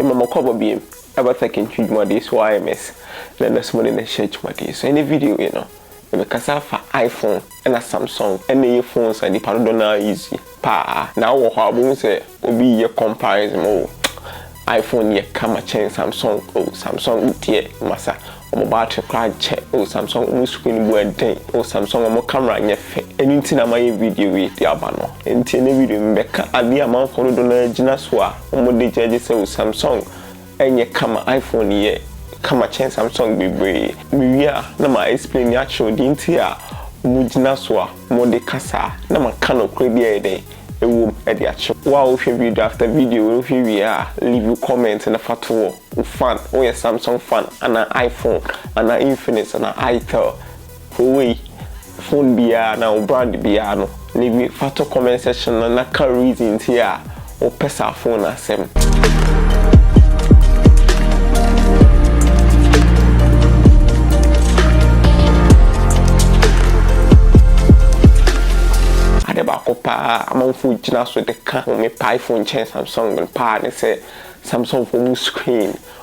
Mama cover beam ever taking treat my days YMS. Then this morning I share my days. So any video, because I have iPhone and a Samsung and the phones and the Padona easy. Pa now what I won't say will be your comparison. Oh, iPhone ye camera chain Samsung. Oh, Samsung dear massa. I'm about to cry check. Oh, Samsung screen word day. Oh, Samsung I'm camera and ye anything I my video with the abano. And any video Becca at the amount for the Jinaswa. The judges say Samsung and ye camera iPhone ye camera chain Samsung be brave. Me na ma explain actual dintia. Mujinaswa mode kasa na makano krebia dey ewu e dey acho wow video after video if you leave your comment na fatwo fan or your Samsung fan and an iPhone and an Infinix and an itel for phone bia na brand bia no leave fatwo comment section na can reason here or pesa phone asem. Among food just with the car me iPhone chain Samsung and partner say Samsung for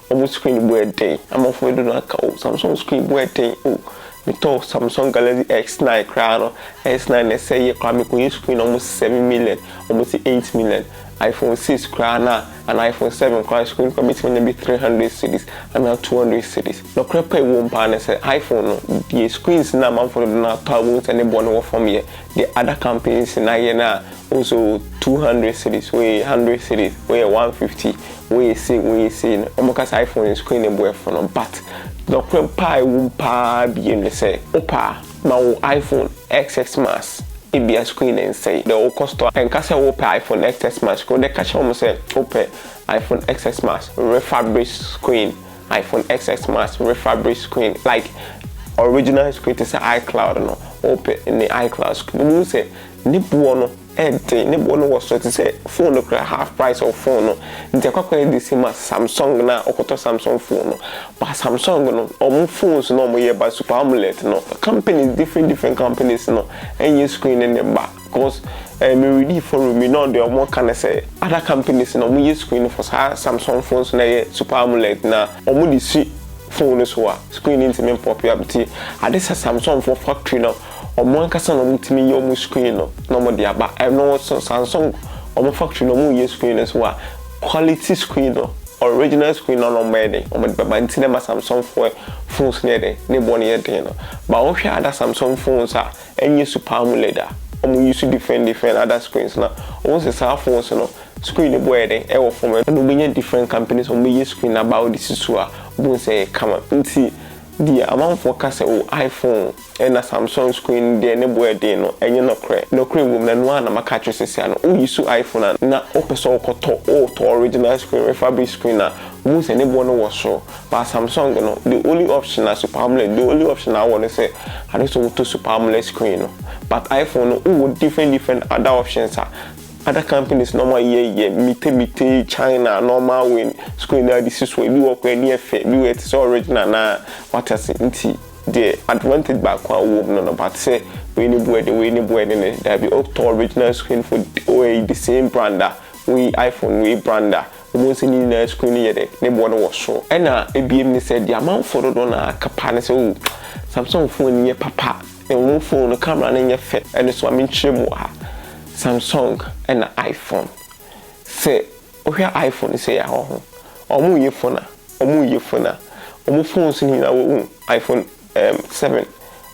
almost screen word day. I'm off with the Samsung screen word day. Oh, me told Samsung Galaxy X9 crown S9 they say you can screen almost 7 million, almost 8 million. iPhone 6 crown and iPhone 7 crown screen commitment be 300 cities and now 200 cities. No crap pay one partner say iPhone the screens now man for the tablets and the one from here. The other companies in now also 200 cities, way 100 cities, way 150, way see, almost iPhone screen and boy phone but no crap pie won't be in the say opa now iPhone XS Max. It be a screen and say the cost and cast open iPhone XS Max. Go the catch almost say open iPhone XS Max refabric screen, iPhone XS Max refabric screen like original screen to say iCloud no open in the iCloud screen. We say nibuono nibuono was so to say phone no half price of phone no. Nti akwa the same as Samsung na okoto Samsung phone no. But Samsung no omo phones no mo ye ba Super AMOLED no. Companies different companies no any screen in the back because me ready for me no the omo can say other companies no mo use screen for Samsung phones na ye Super AMOLED na omo di see phone so screen into me popularity adisa Samsung for factory no omo kasa no mutimi yo mu screen no mo dia ba no Samsung omo factory no mu use screen so quality screen no original screen no made omo ba ntine ma Samsung for phones ne dey ne bo ne dey no ba o hwe ada Samsung phones enye Super AMOLED omo use different other screens na omo se sa phones no screen the boy dey e wo form no be different companies omo use screen about this so omo say come nti the amount for case iPhone and a Samsung screen there ne boy dey no enye no kre wom na no na maka twese no o use iPhone na o person ko to original screen refabric screen na mo say ne boy no was so but Samsung no the only option na Super AMOLED the only option I want to say I just want to Super AMOLED screen no but iPhone no different other options other companies normal mite China normal win screen that this is where we work when near fair we were so original na what is it the advantage back one no but say we need boy there be up to original screen for the same brand we iPhone we brand we see ni screen here ne boy no was so and na ebiem ni said the amount for do na kapane say Samsung phone ni papa and phone camera na nya fair and so am nchiremu ha Samsung and iPhone. Say, okay, iPhone say ya ho. Omo ye phone Omo phones ni na wo iPhone 7,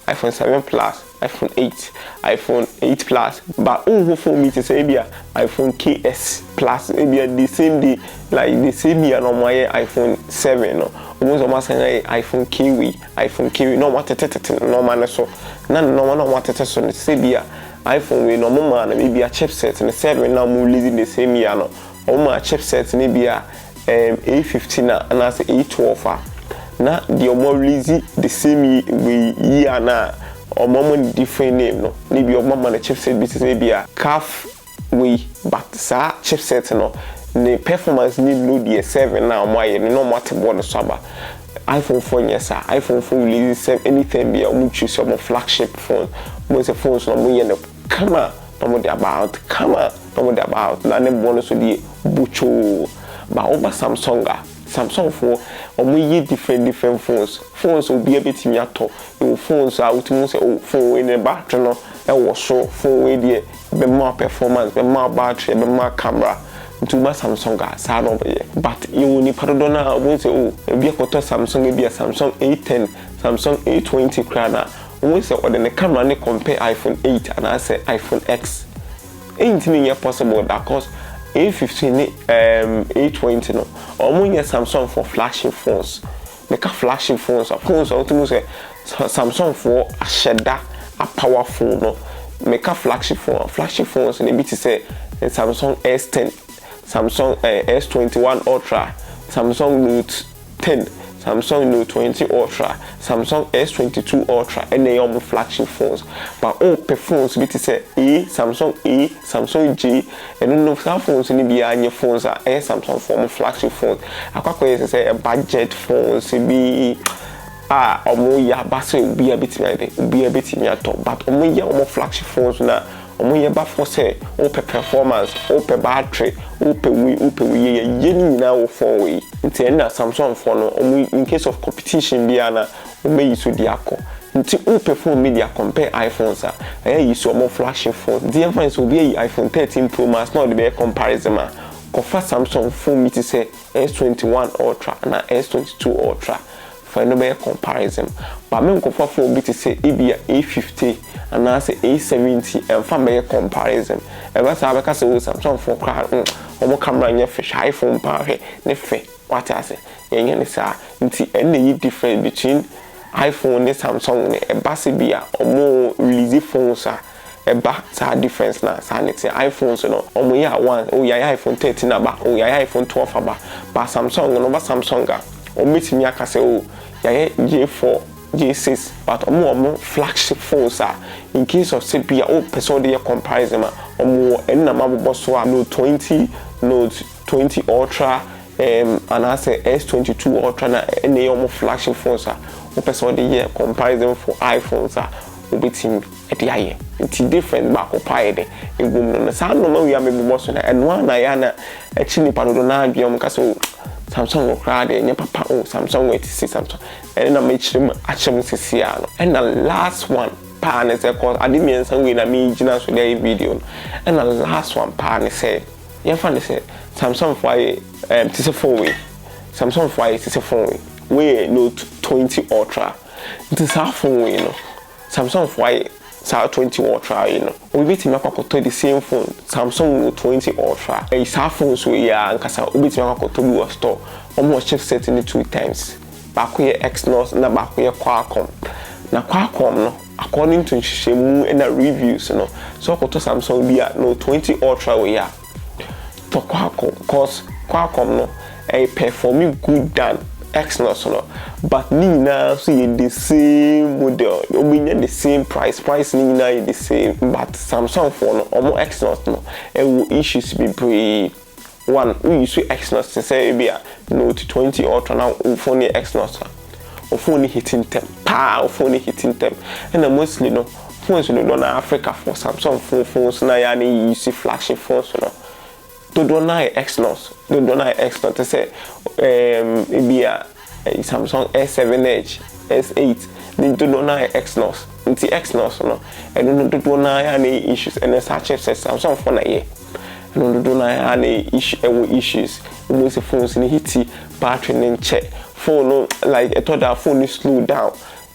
iPhone 7 Plus, iPhone 8, iPhone 8 Plus. But who phone me to say be iPhone KS Plus be the same day like the same year no my iPhone 7 no. Omo say iPhone KW no what no man so. No what so say be iPhone we no man maybe a chipset and 7 now mo releasing the same year no o ma chipset ni bia A15 na as A12 na the o mo release the same year na o mo different name no ni bi o mo na chipset bi say bia CAF we but sa chipset no the performance need no the 7 now mo aye no mo atebo so aba iPhone 4 yes iPhone 4 release anything bia o mo choose your flagship phone mo say phones no mo ye no come on about na ne bonus so the bucho But over Samsung for omo different phones will be a bit miato e phones out to say oh phone in the battery no e wo so phone we dey be more performance be more battery be more camera to ba Samsung sa no be but you ni padodo na we say oh e be koto Samsung e be Samsung A10 Samsung A20 krana we say or the camera ne compare iPhone 8 and I say iPhone X ain't me possible that cause A15 A20 no omo Samsung for flagship phones make a flagship phones ultimately say Samsung for a shedda a powerful no make a flagship phones and bit to say Samsung S10 Samsung S21 Ultra Samsung Note 10 Samsung Note 20 Ultra, Samsung S22 Ultra, and they are flagship phones. But all phones, bit say Samsung G, and no phones in the phones are Samsung form flagship phones. I can't say a budget phones, be omo ya baso be a bit but omo ya omo flagship phones na. Omo yeba for say open performance open battery open we yeni na wo phone we nti na Samsung phone no omo in case of competition bia na omo yi so di akọ nti open phone media compare iPhones yi so omo flagship phone the difference will be iPhone 13 Pro Max not the comparison ma kofa Samsung phone meet say S21 Ultra na S22 Ultra for no be comparison but me kofa phone bit say e be A50 and I say A70 and for me comparison ever say abeka say Samsung phone cra omo camera nya fish iPhone pa he ne fe what I say yen ne say nti ene different between iPhone and Samsung ne eba se bia omo release phones eba sa difference na sa ne say iPhone so no omo ya one oh ya iPhone 13 aba oh ya iPhone 12 aba but Samsung no ba Samsung omo timi aka say oh ya J4 J6 but omo flagship phones in case of CPA or person dey comparison omo enna mabobo so Note 20 Note 20 Ultra and I say S22 Ultra na any omo flagship phones o person dey comparison for iPhones obetim e dey aye it's different back up aye egum no sa no ma wi amebobo so na enwa na ya na echi ni padodo na biom ka so Samsung crowd and papa oh Samsung wait to see Samsung and I make them actually see and the last one pan is called I didn't mean some way na me jina so there video and the last one pan say you find say Samsung for this a phone way Samsung for this a phone way Note 20 Ultra this a phone way you know Samsung for Sa 20 Ultra, you know. We beat him up to the same phone, Samsung Note 20 Ultra. A phone so yeah, and Casa Ubit to a store. Almost chipset in it 2 times. Back here Exynos, na back here Qualcomm. Na Qualcomm, no, according to Shemu and the reviews, you know. So to Samsung be at Note 20 Ultra we are. To Qualcomm, cause Qualcomm no, a performing good than Exynos no. But Nina see the same model, we the same price Nina the same, but Samsung phone or Exynos no, and issues be pretty. One, we use Exynos to say be a Note 20 Ultra now, phone Exynos, or phone hitting them, or phone hitting them, and mostly no phones we don't Africa for Samsung phones na yani use flagship phones no. To don't Exynos, to say it be a Samsung S7 Edge, S8, they do not know Exynos. It's Exynos, no, and don't know any issues. And as such, Samsung phone a year, and don't know any issues. Most of phones in hitty battery and check. Phone like I thought that phone is slow down.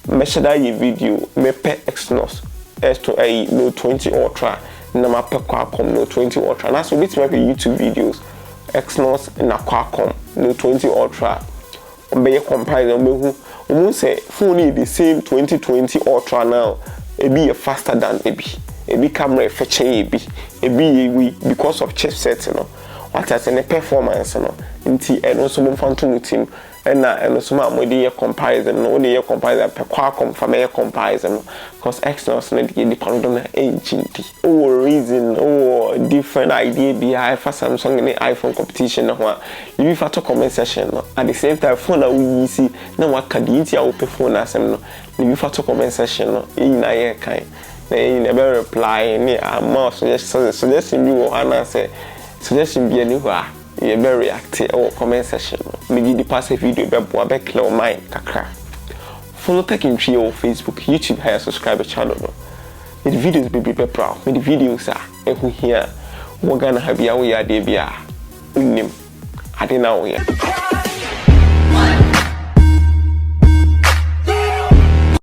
Measure that your video, me pe Exynos S2A Note 20 Ultra, na ma pe Qualcomm Note 20 Ultra. That's what we YouTube videos. Exynos na Qualcomm Note 20 Ultra. Be comparison we say phone is the same 2020 Ultra now it be faster than it be camera fetching it be because of chipset you know what has any performance you know nti and also mo fantom team and also ma mo dey comparison no dey comparison per Qualcomm for me comparison because Exynos no dey depend on engine or reason or different idea behind for Samsung and iPhone competition no you if to comment section no at the same time phone that we see na what can the open phone asem no you if to comment section no na here kind na you never reply any more suggestion you and say suggestion be anywhere you be react or comment section. Me the pass a video be boa be clear mind kakra. Follow Tech in Trio Facebook, YouTube, higher subscribe channel no. Me the videos be proud. Me the videos are here. We're gonna have ya we are there be unim. I didn't know yet.